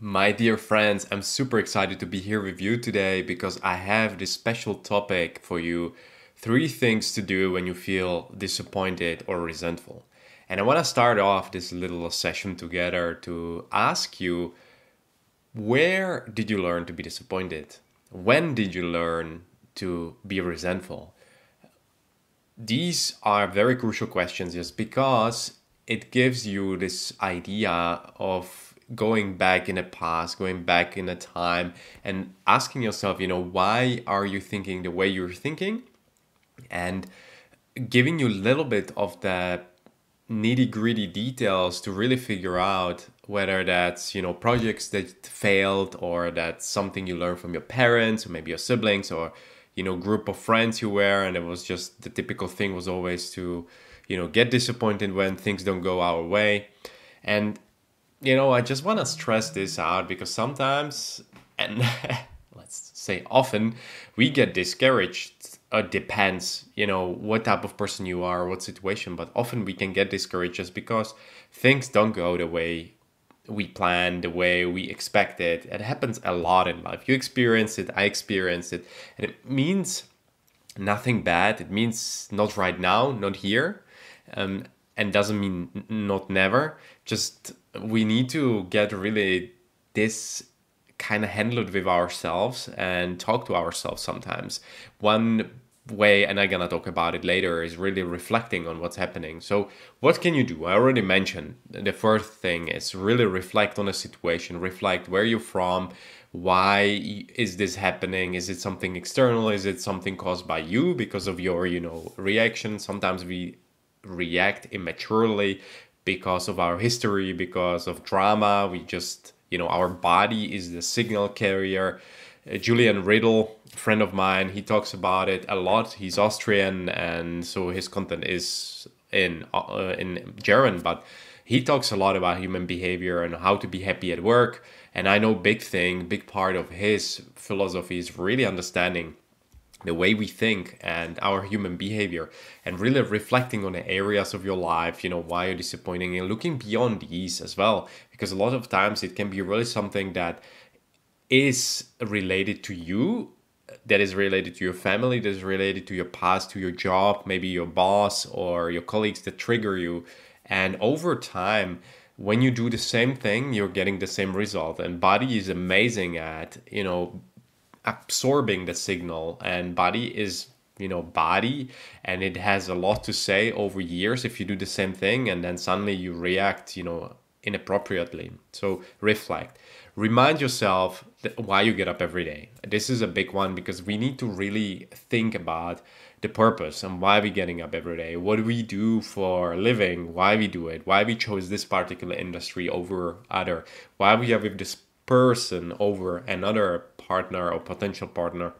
My dear friends, I'm super excited to be here with you today because I have this special topic for you. Three things to do when you feel disappointed or resentful. And I want to start off this little session together to ask you, where did you learn to be disappointed? When did you learn to be resentful? These are very crucial questions just because it gives you this idea of going back in the past, going back in a time, and asking yourself, why are you thinking the way you're thinking? And giving you a little bit of the nitty gritty details to really figure out whether that's projects that failed, or that's something you learned from your parents or maybe your siblings, or group of friends you were, and it was just the typical thing was always to get disappointed when things don't go our way. And I just want to stress this out because sometimes, and let's say often, we get discouraged. Depends, what type of person you are, what situation, but often we can get discouraged just because things don't go the way we planned, the way we expected. It happens a lot in life. You experience it, I experienced it, and it means nothing bad. It means not right now, not here, and doesn't mean not never. Just we need to get really this kind of handle it with ourselves and talk to ourselves sometimes. One way, and I'm gonna talk about it later, is really reflecting on what's happening. So what can you do? I already mentioned the first thing is really reflect on a situation, reflect where you're from, why is this happening? Is it something external? Is it something caused by you because of your reaction? Sometimes we react immaturely because of our history, because of drama. We just, our body is the signal carrier. Julian Riddle, friend of mine, he talks about it a lot. He's Austrian, and so his content is in German, but he talks a lot about human behavior and how to be happy at work. And I know big part of his philosophy is really understanding the way we think and our human behavior, and really reflecting on the areas of your life, why you're disappointing, and looking beyond these as well, because a lot of times it can be really something that is related to you, that is related to your family, that is related to your past, to your job, maybe your boss or your colleagues that trigger you. And over time, when you do the same thing, you're getting the same result. And body is amazing at, absorbing the signal, and body is body, and it has a lot to say over years if you do the same thing and then suddenly you react inappropriately. So reflect, remind yourself why you get up every day. This is a big one because we need to really think about the purpose and why we're getting up every day, what do we do for a living, why we do it, why we chose this particular industry over other, why we are with this person over another partner or potential partner,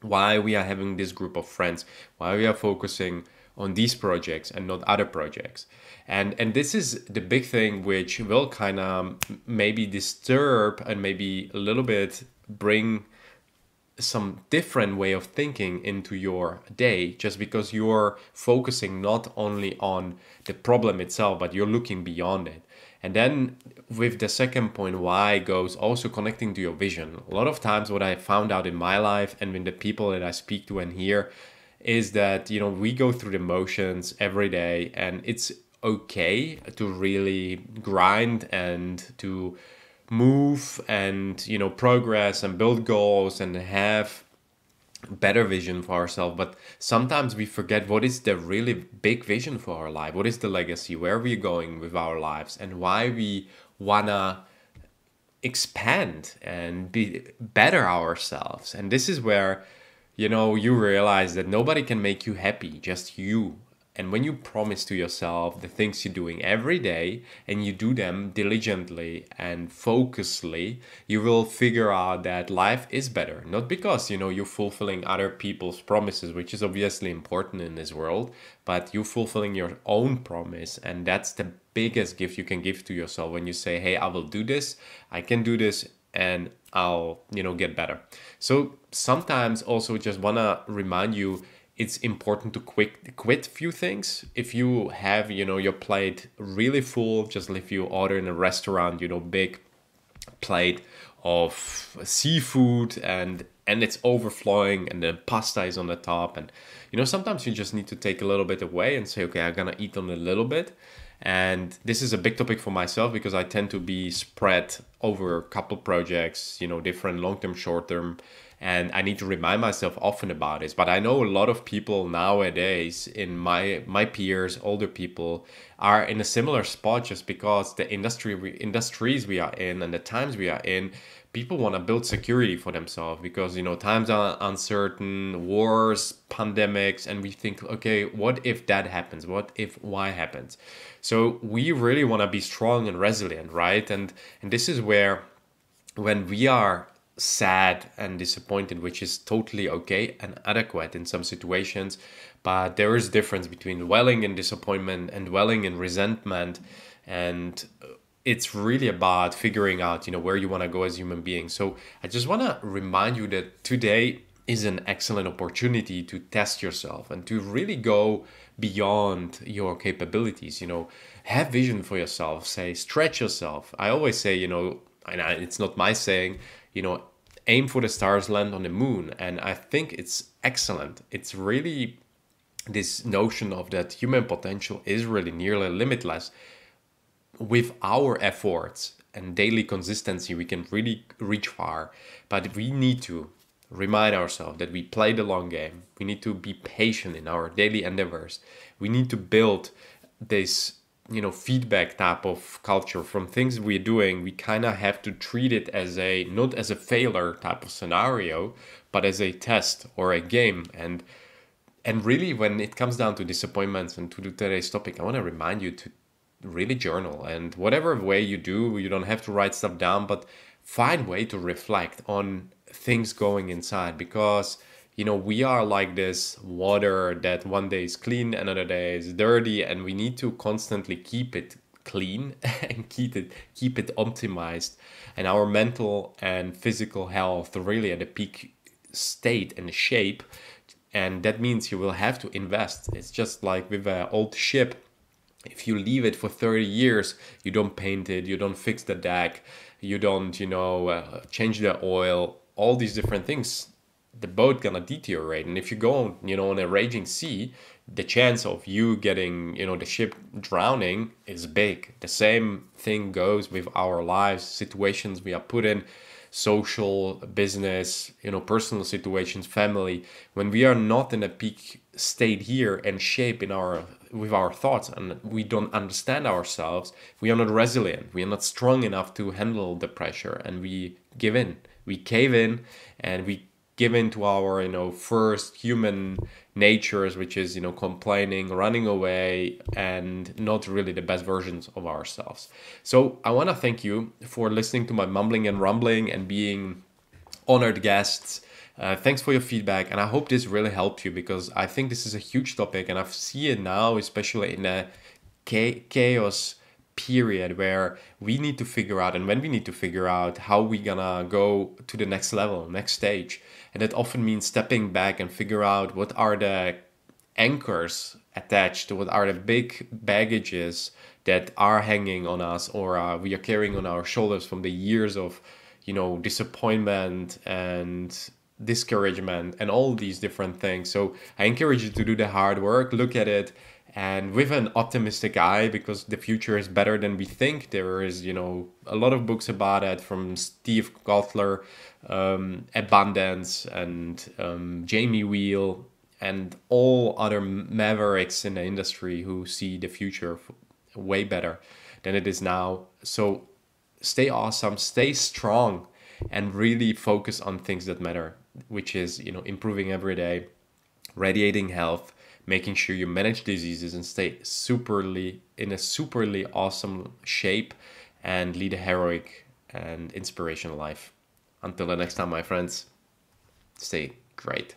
why we are having this group of friends, why we are focusing on these projects and not other projects. And this is the big thing which will kind of maybe disturb and maybe a little bit bring some different way of thinking into your day, just because you're focusing not only on the problem itself, but you're looking beyond it. And then with the second point, why, goes also connecting to your vision. A lot of times what I found out in my life and with the people that I speak to and hear is that, we go through the motions every day, and it's okay to really grind and to move and, progress and build goals and have better vision for ourselves. But sometimes we forget what is the really big vision for our life, what is the legacy, where we're going with our lives, and why we wanna expand and be better ourselves. And this is where you realize that nobody can make you happy, just you. And when you promise to yourself the things you're doing every day and you do them diligently and focusedly, you will figure out that life is better. Not because, you're fulfilling other people's promises, which is obviously important in this world, but you're fulfilling your own promise. And that's the biggest gift you can give to yourself when you say, hey, I will do this, I can do this, and I'll, get better. So sometimes also just want to remind you, it's important to quit few things. If you have, your plate really full, just if you order in a restaurant, big plate of seafood and it's overflowing and the pasta is on the top. And sometimes you just need to take a little bit away and say, okay, I'm gonna eat on a little bit. And this is a big topic for myself because I tend to be spread over a couple projects, different long-term, short-term, and I need to remind myself often about this. But I know a lot of people nowadays, in my peers, older people, are in a similar spot just because the industries we are in and the times we are in, people want to build security for themselves because times are uncertain, wars, pandemics, and we think, okay, what if that happens? What if Y happens? So we really want to be strong and resilient, right? And this is where, when we are sad and disappointed, which is totally okay and adequate in some situations, but there is difference between dwelling in disappointment and dwelling in resentment. And it's really about figuring out, where you want to go as a human being. So I just want to remind you that today is an excellent opportunity to test yourself and to really go beyond your capabilities. Have vision for yourself, stretch yourself. I always say, and it's not my saying, aim for the stars, land on the moon. And I think it's excellent. It's really this notion of that human potential is really nearly limitless. With our efforts and daily consistency, we can really reach far. But we need to remind ourselves that we play the long game. We need to be patient in our daily endeavors. We need to build this, feedback type of culture from things we're doing. We kind of have to treat it as not as a failure type of scenario, but as a test or a game. And really, when it comes down to disappointments and to today's topic, I want to remind you to really journal. And whatever way you do, you don't have to write stuff down, but find way to reflect on things going inside, because we are like this water that one day is clean, another day is dirty, and we need to constantly keep it clean and keep it optimized, and our mental and physical health really at a peak state and shape. And that means you will have to invest. It's just like with an old ship. If you leave it for 30 years, you don't paint it, you don't fix the deck, you don't, change the oil, all these different things, the boat gonna deteriorate. And if you go, on a raging sea, the chance of you getting, the ship drowning is big. The same thing goes with our lives, situations we are put in, social, business, personal situations, family. When we are not in a peak state here and shape with our thoughts, and we don't understand ourselves, we are not resilient. We are not strong enough to handle the pressure, and we give in. We cave in, and we give in to our, first human natures, which is, complaining, running away, and not really the best versions of ourselves. So I want to thank you for listening to my mumbling and rumbling and being honored guests. Thanks for your feedback, and I hope this really helped you, because I think this is a huge topic, and I see it now, especially in a chaos period where we need to figure out, and when we need to figure out how we gonna go to the next level, next stage. And that often means stepping back and figure out what are the anchors attached to, what are the big baggages that are hanging on us, or we are carrying on our shoulders from the years of, disappointment and discouragement and all these different things. So I encourage you to do the hard work, look at it, and with an optimistic eye, because the future is better than we think. There is, a lot of books about it, from Steve Kotler, Abundance, and Jamie Wheel, and all other mavericks in the industry who see the future way better than it is now. So stay awesome, stay strong, and really focus on things that matter, which is, improving every day, radiating health, making sure you manage diseases and stay in a superly awesome shape, and lead a heroic and inspirational life. Until the next time, my friends, stay great.